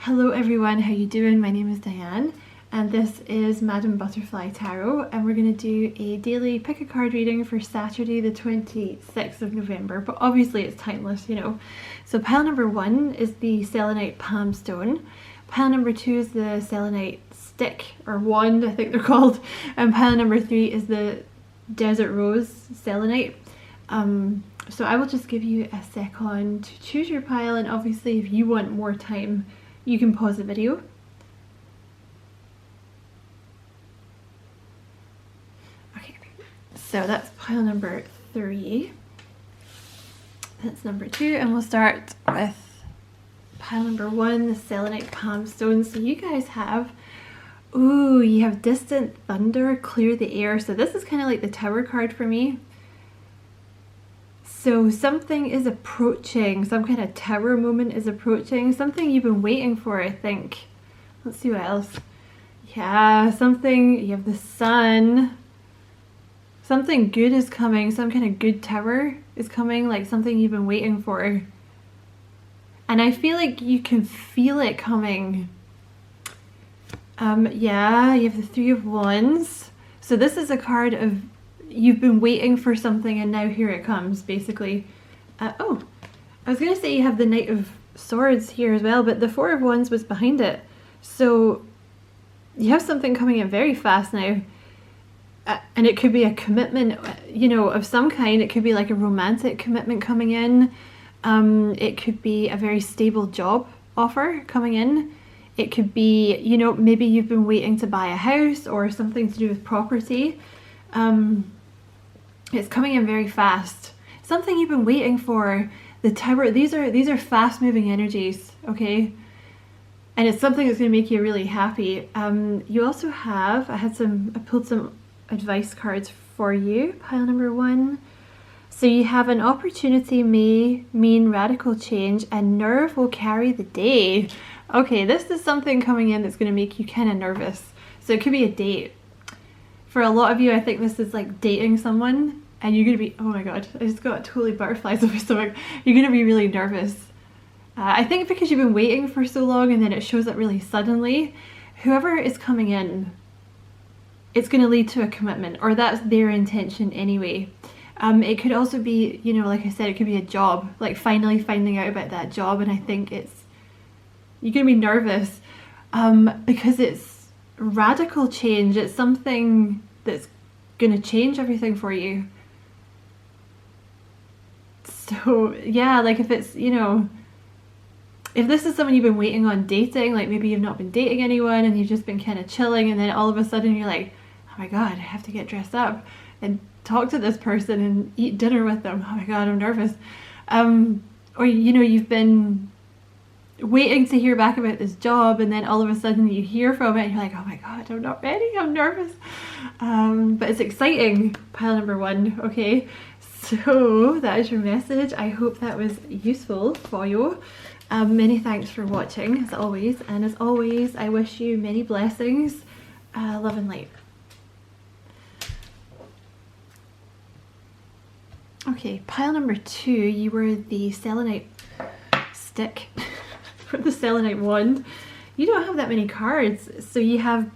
Hello everyone, how you doing? My name is Diane and this is Madam Butterfly Tarot, and we're going to do a daily pick a card reading for Saturday the 26th of November, but obviously it's timeless, you know. So pile number 1 is the selenite palm stone, pile number 2 is the selenite stick or wand, I think they're called, and pile number 3 is the desert rose selenite. So I will just give you a second to choose your pile, and obviously if you want more time you can pause the video. Okay, so that's pile number 3. That's number 2, and we'll start with pile number 1, the selenite palm stone. So you guys have, ooh, you have distant thunder, clear the air. So this is kind of like the tower card for me. So something is approaching, some kind of tower moment is approaching, something you've been waiting for, I think. Let's see what else. Yeah, something, you have the sun. Something good is coming, some kind of good tower is coming, like something you've been waiting for. And I feel like you can feel it coming. Yeah, you have the Three of Wands. So this is a card of you've been waiting for something and now here it comes, basically. Oh, I was going to say you have the Knight of Swords here as well, but the Four of Wands was behind it. So you have something coming in very fast now. And it could be a commitment, you know, of some kind. It could be like a romantic commitment coming in. It could be a very stable job offer coming in. It could be, you know, maybe you've been waiting to buy a house or something to do with property. It's coming in very fast. Something you've been waiting for. The tower, these are fast moving energies, okay? And it's something that's going to make you really happy. You also have, I pulled some advice cards for you, pile number 1. So you have an opportunity may mean radical change and nerve will carry the day. Okay, this is something coming in that's going to make you kind of nervous. So it could be a date. For a lot of you, I think this is like dating someone and you're going to be, oh my god, I just got totally butterflies on my stomach. You're going to be really nervous. I think because you've been waiting for so long and then it shows up really suddenly, whoever is coming in, it's going to lead to a commitment, or that's their intention anyway. It could also be, you know, like I said, it could be a job, like finally finding out about that job, and I think you're going to be nervous because it's radical change. It's something that's going to change everything for you. So yeah, like if it's, you know, if this is someone you've been waiting on dating, like maybe you've not been dating anyone and you've just been kind of chilling, and then all of a sudden you're like, oh my god, I have to get dressed up and talk to this person and eat dinner with them. Oh my god, I'm nervous. Or, you know, you've been waiting to hear back about this job and then all of a sudden you hear from it and you're like, oh my god, I'm not ready, I'm nervous. But it's exciting, pile number 1, okay? So that is your message. I hope that was useful for you. Many thanks for watching as always, and as always I wish you many blessings, love and light. Okay, pile number 2, you were the selenite stick for the selenite wand. You don't have that many cards, so you have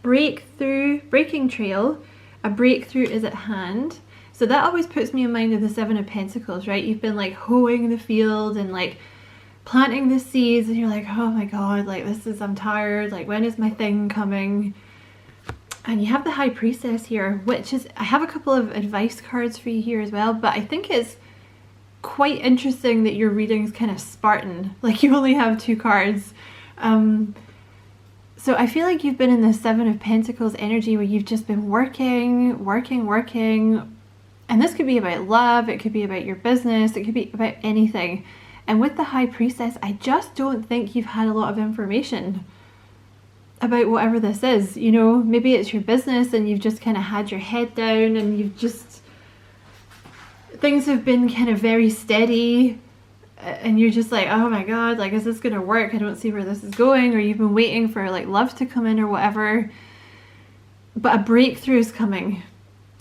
breakthrough, breaking trail, a breakthrough is at hand. So that always puts me in mind of the Seven of Pentacles, right? You've been like hoeing the field and like planting the seeds and you're like, oh my god, like I'm tired, like when is my thing coming? And you have the High Priestess here, which is, I have a couple of advice cards for you here as well, but I think it's quite interesting that your reading's kind of Spartan, like you only have 2 cards. So I feel like you've been in the Seven of Pentacles energy where you've just been working, and this could be about love, it could be about your business, it could be about anything. And with the High Priestess, I just don't think you've had a lot of information about whatever this is, you know. Maybe it's your business and you've just kind of had your head down and you've just, things have been kind of very steady and you're just like, oh my god, like is this gonna work? I don't see where this is going. Or you've been waiting for like love to come in or whatever, but a breakthrough is coming.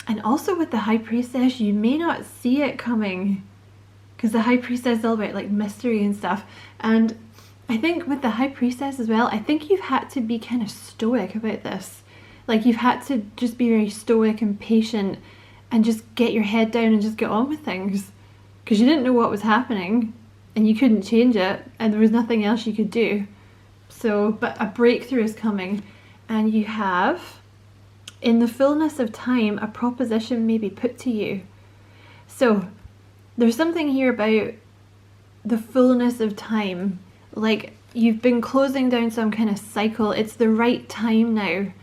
And also with the High Priestess, you may not see it coming because the High Priestess is all about like mystery and stuff, and I think with the High Priestess as well, I think you've had to be kind of stoic about this. Like you've had to just be very stoic and patient and just get your head down and just get on with things. Because you didn't know what was happening and you couldn't change it and there was nothing else you could do. So, but a breakthrough is coming, and you have, in the fullness of time, a proposition may be put to you. So there's something here about the fullness of time. Like you've been closing down some kind of cycle. It's the right time now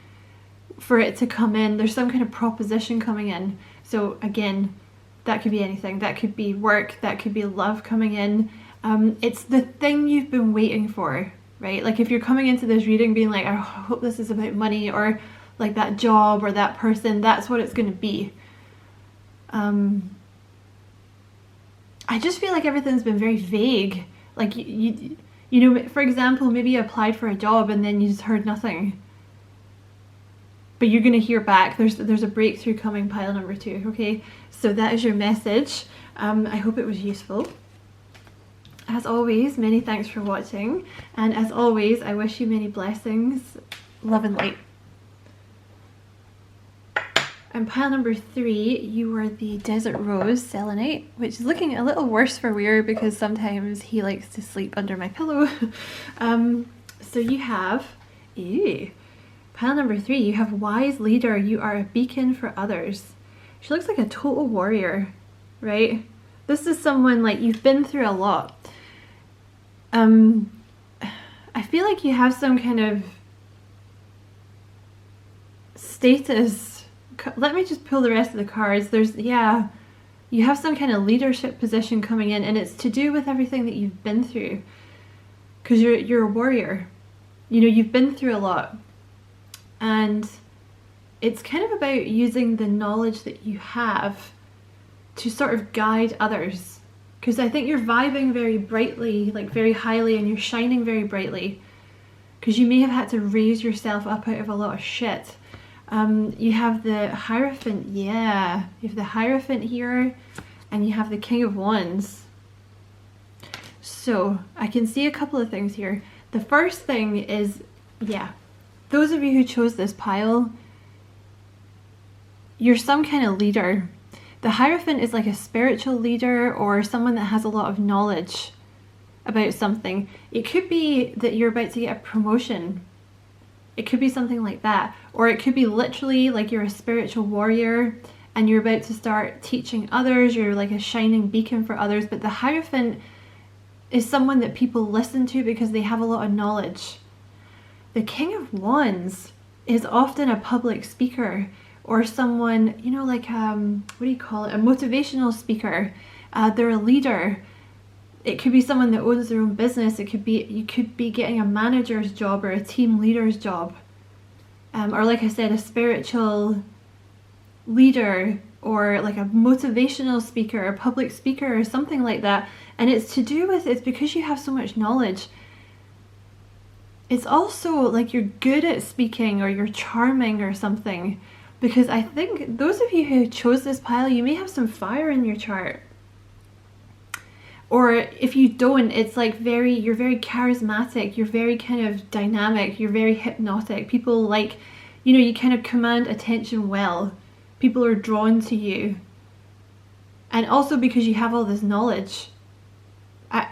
for it to come in. There's some kind of proposition coming in. So again, that could be anything. That could be work. That could be love coming in. It's the thing you've been waiting for, right? Like if you're coming into this reading being like, I hope this is about money, or like that job or that person, that's what it's going to be. I just feel like everything's been very vague. Like you know, for example, maybe you applied for a job and then you just heard nothing. But you're going to hear back. There's a breakthrough coming, pile number 2. Okay, so that is your message. I hope it was useful. As always, many thanks for watching. And as always, I wish you many blessings, love and light. And pile number 3, you are the Desert Rose Selenite, which is looking a little worse for Weir because sometimes he likes to sleep under my pillow. So you have, pile number 3, you have Wise Leader. You are a beacon for others. She looks like a total warrior, right? This is someone like you've been through a lot. I feel like you have some kind of status. Let me just pull the rest of the cards. You have some kind of leadership position coming in, and it's to do with everything that you've been through. Because you're a warrior. You know, you've been through a lot. And it's kind of about using the knowledge that you have to sort of guide others. Because I think you're vibing very brightly, like very highly, and you're shining very brightly. Because you may have had to raise yourself up out of a lot of shit. You have the Hierophant, yeah. You have the Hierophant here, and you have the King of Wands. So, I can see a couple of things here. The first thing is, those of you who chose this pile, you're some kind of leader. The Hierophant is like a spiritual leader or someone that has a lot of knowledge about something. It could be that you're about to get a promotion. It could be something like that. Or it could be literally like you're a spiritual warrior and you're about to start teaching others. You're like a shining beacon for others. But the Hierophant is someone that people listen to because they have a lot of knowledge. The King of Wands is often a public speaker or someone, you know, like, what do you call it? A motivational speaker. They're a leader. It could be someone that owns their own business. It could be, you could be getting a manager's job or a team leader's job. Or like I said, a spiritual leader or like a motivational speaker, a public speaker or something like that. And it's to do with, it's because you have so much knowledge. It's also like you're good at speaking or you're charming or something. Because I think those of you who chose this pile, you may have some fire in your chart. Or if you don't, it's like you're very charismatic, you're very kind of dynamic, you're very hypnotic. People like, you know, you kind of command attention well. People are drawn to you. And also because you have all this knowledge,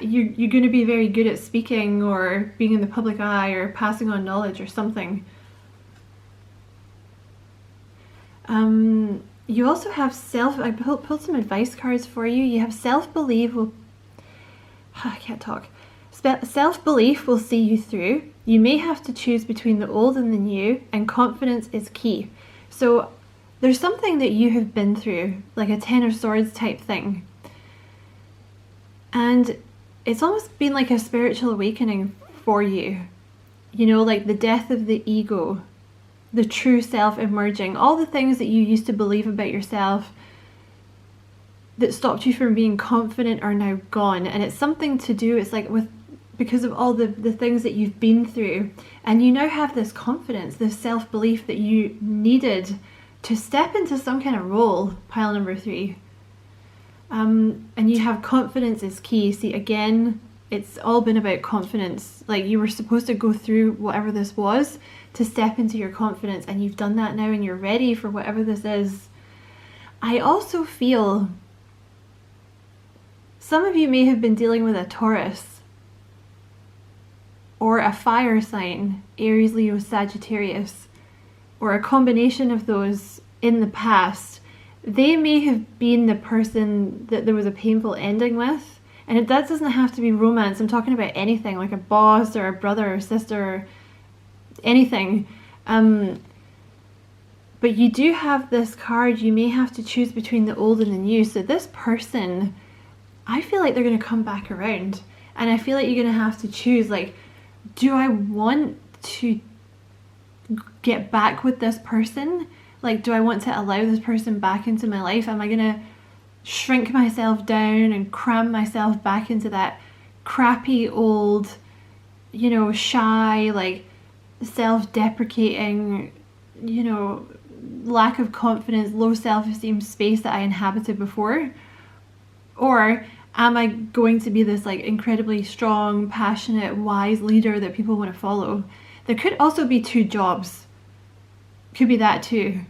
you're going to be very good at speaking or being in the public eye or passing on knowledge or something. You also have I pulled some advice cards for you. You have self-belief will, I can't talk. Self-belief will see you through. You may have to choose between the old and the new, and confidence is key. So there's something that you have been through, like a 10 of Swords type thing. And it's almost been like a spiritual awakening for you. You know, like the death of the ego, the true self emerging, all the things that you used to believe about yourself that stopped you from being confident are now gone. And it's something to do, it's like because of all the things that you've been through, and you now have this confidence, this self-belief that you needed to step into some kind of role, pile number 3. And you have confidence is key. See, again, it's all been about confidence. Like, you were supposed to go through whatever this was to step into your confidence, and you've done that now and you're ready for whatever this is. I also feel some of you may have been dealing with a Taurus or a fire sign, Aries, Leo, Sagittarius, or a combination of those in the past. They may have been the person that there was a painful ending with. And that doesn't have to be romance. I'm talking about anything, like a boss or a brother or sister or anything. But you do have this card. You may have to choose between the old and the new. So this person, I feel like they're going to come back around. And I feel like you're going to have to choose, like, do I want to get back with this person? Like, do I want to allow this person back into my life? Am I going to shrink myself down and cram myself back into that crappy old, you know, shy, like, self-deprecating, you know, lack of confidence, low self-esteem space that I inhabited before? Or am I going to be this, like, incredibly strong, passionate, wise leader that people want to follow? There could also be two jobs. Could be that too.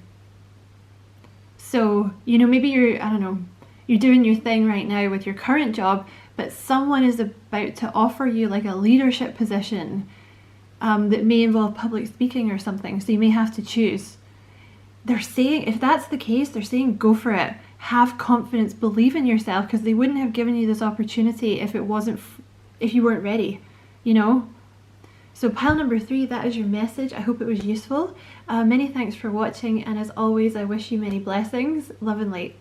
So, you know, maybe you're, I don't know, you're doing your thing right now with your current job, but someone is about to offer you like a leadership position that may involve public speaking or something. So you may have to choose. They're saying, if that's the case, they're saying go for it. Have confidence, believe in yourself, because they wouldn't have given you this opportunity if it wasn't, if you weren't ready, you know? So pile number 3, that is your message. I hope it was useful. Many thanks for watching, and as always, I wish you many blessings. Love and light.